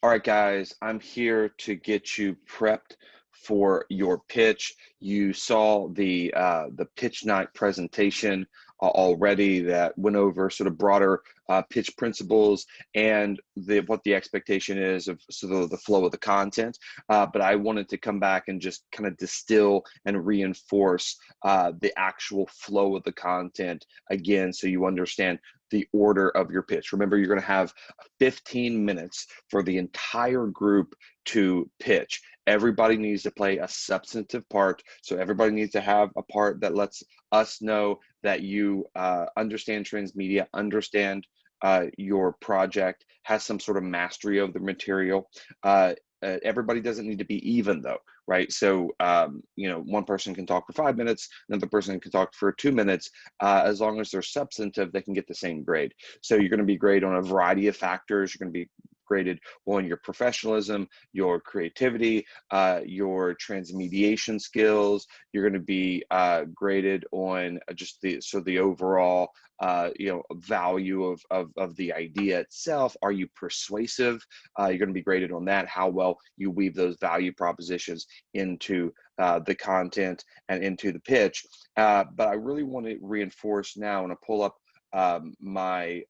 All right, guys, I'm here to get you prepped for your pitch. You saw the pitch night presentation already that went over sort of broader pitch principles and what the expectation is of sort of the flow of the content. But I wanted to come back and just kind of distill and reinforce the actual flow of the content again, so you understand the order of your pitch. Remember, you're going to have 15 minutes for the entire group to pitch. Everybody needs to play a substantive part. So everybody needs to have a part that lets us know that you understand transmedia, understand your project, has some sort of mastery of the material. Everybody doesn't need to be even though, right? So, one person can talk for 5 minutes, another person can talk for 2 minutes. As long as they're substantive, they can get the same grade. So you're going to be graded on a variety of factors. You're going to be graded on your professionalism, your creativity, your transmediation skills. You're going to be graded on just the overall value of the idea itself. Are you persuasive? You're going to be graded on that, how well you weave those value propositions into the content and into the pitch. But I really want to reinforce now, and I pull up my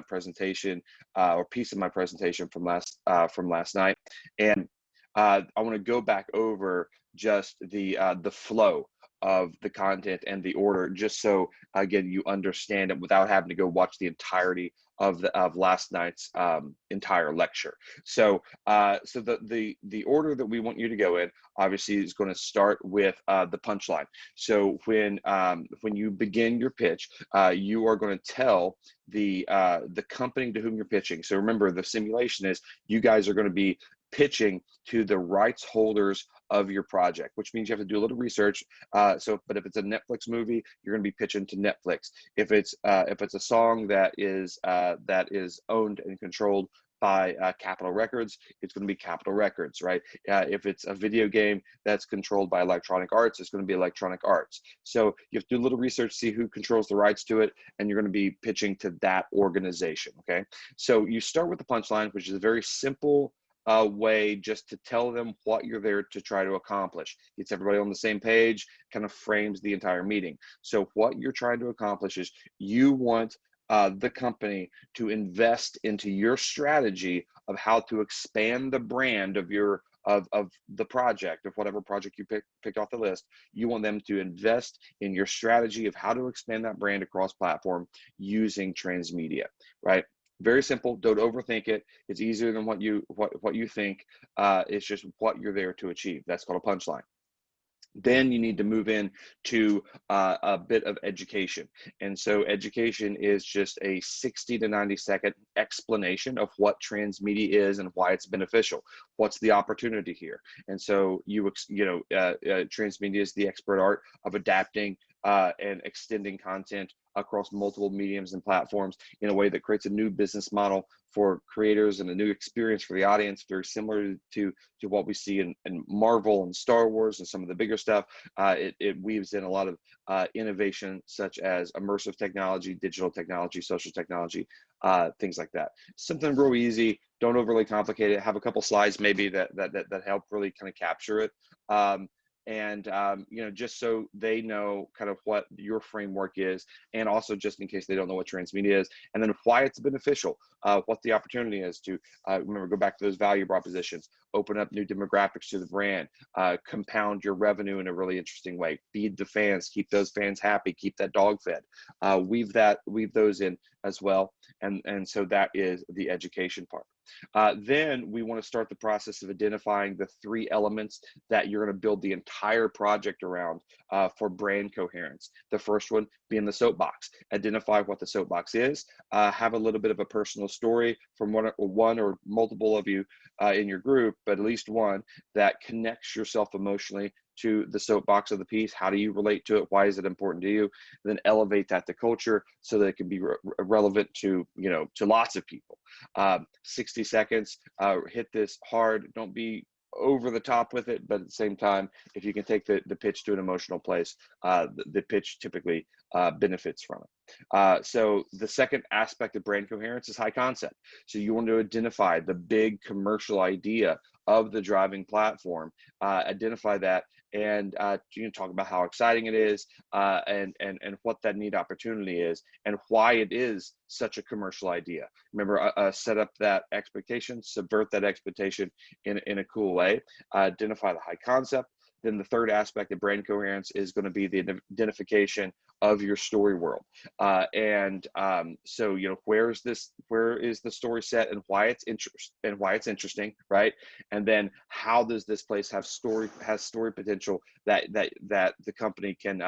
presentation or piece of my presentation from last night, and I want to go back over just the flow of the content and the order, just so again you understand it without having to go watch the entirety of last night's entire lecture. So the order that we want you to go in, obviously, is going to start with the punchline. So when you begin your pitch, you are going to tell the company to whom you're pitching. So remember, the simulation is you guys are going to be pitching to the rights holders of your project, which means you have to do a little research. But if it's a Netflix movie, you're going to be pitching to Netflix. If it's a song that is owned and controlled by Capitol Records, it's going to be Capitol Records, right? If it's a video game that's controlled by Electronic Arts, it's going to be Electronic Arts. So you have to do a little research, see who controls the rights to it, and you're going to be pitching to that organization, okay? So you start with the punchline, which is a very simple way just to tell them what you're there to try to accomplish. It's everybody on the same page, kind of frames the entire meeting. So what you're trying to accomplish is you want the company to invest into your strategy of how to expand the brand of your of the project, of whatever project you picked off the list. You want them to invest in your strategy of how to expand that brand across platform using transmedia, right? Very simple. Don't overthink it. It's easier than what you think. It's just what you're there to achieve. That's called a punchline. Then you need to move in to a bit of education. And so education is just a 60 to 90-second explanation of what transmedia is and why it's beneficial. What's the opportunity here? And so transmedia is the expert art of adapting and extending content across multiple mediums and platforms in a way that creates a new business model for creators and a new experience for the audience, very similar to what we see in Marvel and Star Wars and some of the bigger stuff. It weaves in a lot of innovation, such as immersive technology, digital technology, social technology, things like that. Something real easy. Don't overly complicate it. Have a couple slides maybe that help really kind of capture it. Just so they know kind of what your framework is, and also just in case they don't know what transmedia is, and then why it's beneficial, what the opportunity is to, remember, go back to those value propositions, open up new demographics to the brand, compound your revenue in a really interesting way, feed the fans, keep those fans happy, keep that dog fed, weave those in as well. And so that is the education part. Then we want to start the process of identifying the 3 elements that you're going to build the entire project around for brand coherence. The first one being the soapbox. Identify what the soapbox is. Have a little bit of a personal story from one or multiple of you in your group, but at least one that connects yourself emotionally to the soapbox of the piece. How do you relate to it? Why is it important to you? And then elevate that to culture so that it can be relevant to lots of people. 60 seconds. Hit this hard. Don't be over the top with it, but at the same time, if you can take the pitch to an emotional place, the pitch typically benefits from it. So the second aspect of brand coherence is high concept. So you want to identify the big commercial idea of the driving platform, identify that, and you can talk about how exciting it is, and what that neat opportunity is, and why it is such a commercial idea. Remember, set up that expectation, subvert that expectation in a cool way, identify the high concept. Then the third aspect of brand coherence is going to be the identification of your story world. So, where is the story set, and why it's interesting, right? And then how does this place has story potential that the company can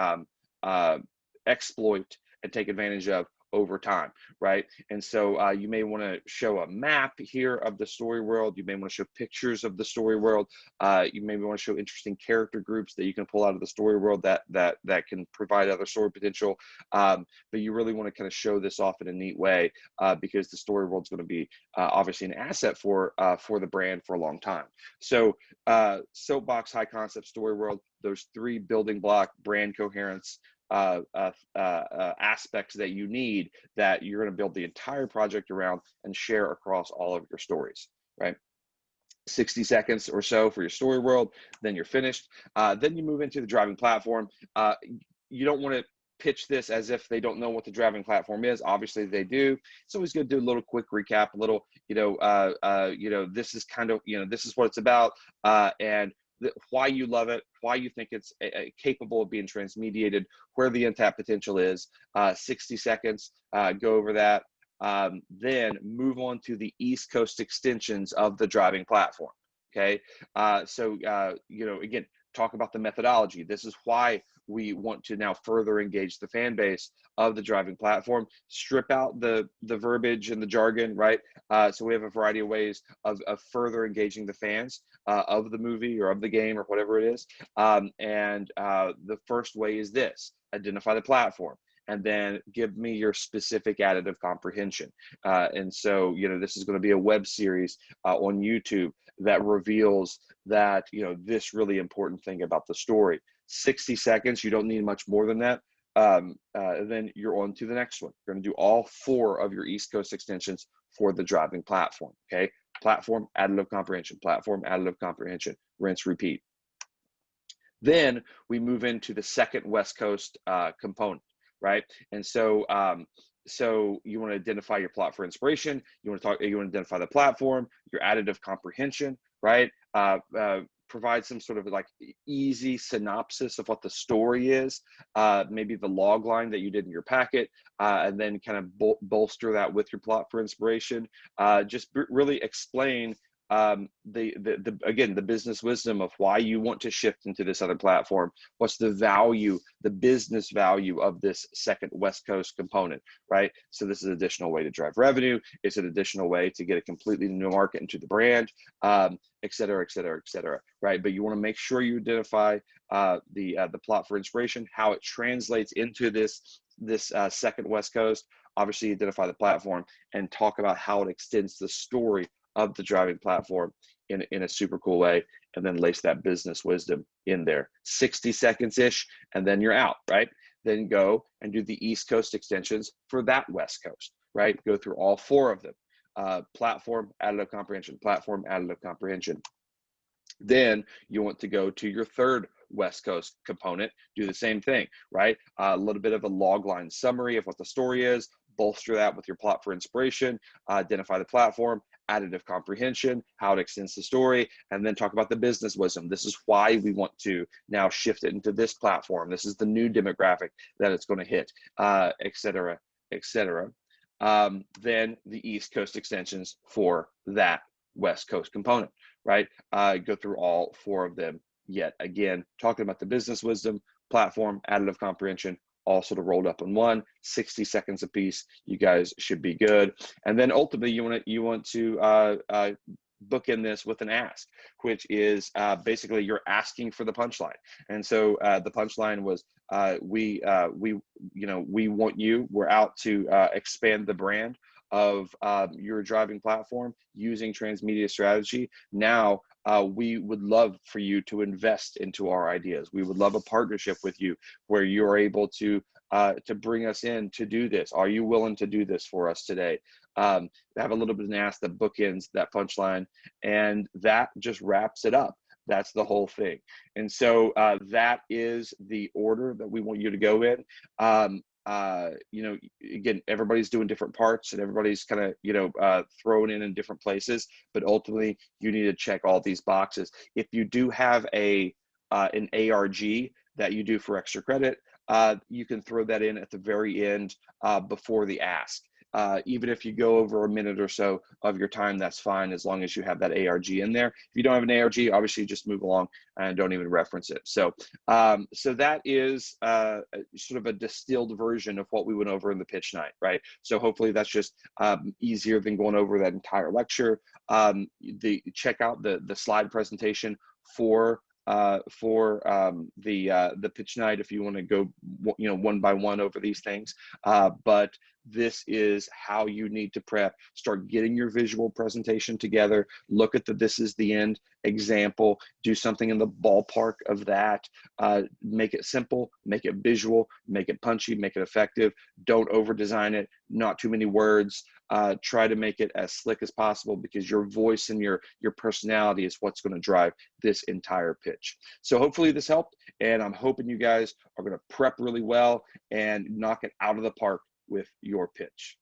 exploit and take advantage of over time, right? And so you may want to show a map here of the story world. You may want to show pictures of the story world. You maybe want to show interesting character groups that you can pull out of the story world that can provide other story potential. But you really want to kind of show this off in a neat way, because the story world is going to be obviously an asset for the brand for a long time. So soapbox, high concept, story world, those three building block brand coherence aspects that you need, that you're going to build the entire project around and share across all of your stories, right? 60 seconds or so for your story world, then you're finished. Then you move into the driving platform. You don't want to pitch this as if they don't know what the driving platform is. Obviously they do. It's always good to do a little quick recap, a little, this is kind of, this is what it's about, and why you love it, why you think it's capable of being transmediated, where the untapped potential is. 60 seconds, go over that. Then move on to the East Coast extensions of the driving platform. Okay. Again, talk about the methodology. This is why we want to now further engage the fan base of the driving platform. Strip out the verbiage and the jargon, right? So we have a variety of ways of further engaging the fans of the movie or of the game or whatever it is. The first way is this: identify the platform, and then give me your specific additive comprehension. This is going to be a web series on YouTube that reveals that, this really important thing about the story. 60 seconds, you don't need much more than that. Then you're on to the next one. You're going to do all 4 of your East Coast extensions for the driving platform. Okay. Platform, additive comprehension, platform, additive comprehension, rinse, repeat. Then we move into the second West Coast component, right? And so you want to identify your plot for inspiration. You want to identify the platform, your additive comprehension, right? Provide some sort of like easy synopsis of what the story is, maybe the log line that you did in your packet, and then kind of bolster that with your plot for inspiration. Just really explain the business wisdom of why you want to shift into this other platform. What's the value, the business value of this second West Coast component, right? So this is an additional way to drive revenue. It's an additional way to get a completely new market into the brand, et cetera, et cetera, et cetera, right? But you want to make sure you identify the plot for inspiration, how it translates into this second West Coast. Obviously, identify the platform and talk about how it extends the story of the driving platform in a super cool way, and then lace that business wisdom in there. 60 seconds-ish, and then you're out, right? Then go and do the East Coast extensions for that West Coast, right? Go through all 4 of them. Platform, additive comprehension, platform, additive comprehension. Then you want to go to your third West Coast component, do the same thing, right? A little bit of a logline summary of what the story is, bolster that with your plot for inspiration, identify the platform, additive comprehension, how it extends the story, and then talk about the business wisdom. This is why we want to now shift it into this platform. This is the new demographic that it's going to hit, et cetera, et cetera. Then the East Coast extensions for that West Coast component, right? Go through all 4 of them yet again, talking about the business wisdom, platform, additive comprehension, all sort of rolled up in one. 60 seconds a piece. You guys should be good. And then ultimately, you want to book in this with an ask, which is basically you're asking for the punchline. And so the punchline was, we want you. We're out to expand the brand of your driving platform using Transmedia Strategy. Now, we would love for you to invest into our ideas. We would love a partnership with you where you're able to bring us in to do this. Are you willing to do this for us today? Have a little bit of an ask that bookends that punchline, and that just wraps it up. That's the whole thing. And so that is the order that we want you to go in. You know, again, everybody's doing different parts and everybody's kind of, you know, thrown in different places, but ultimately you need to check all these boxes. If you do have an ARG that you do for extra credit, you can throw that in at the very end before the ask. Even if you go over a minute or so of your time, that's fine, as long as you have that ARG in there. If you don't have an ARG, obviously just move along and don't even reference it. So, so that is sort of a distilled version of what we went over in the pitch night, right? So hopefully that's just easier than going over that entire lecture. Check out the slide presentation for the pitch night if you want to go, you know, one by one over these things. But this is how you need to prep. Start getting your visual presentation together. Look at the "this is the end" example. Do something in the ballpark of that. Make it simple, make it visual, make it punchy, make it effective. Don't over design it. Not too many words. Try to make it as slick as possible, because your voice and your personality is what's going to drive this entire pitch. So hopefully this helped, and I'm hoping you guys are going to prep really well and knock it out of the park with your pitch.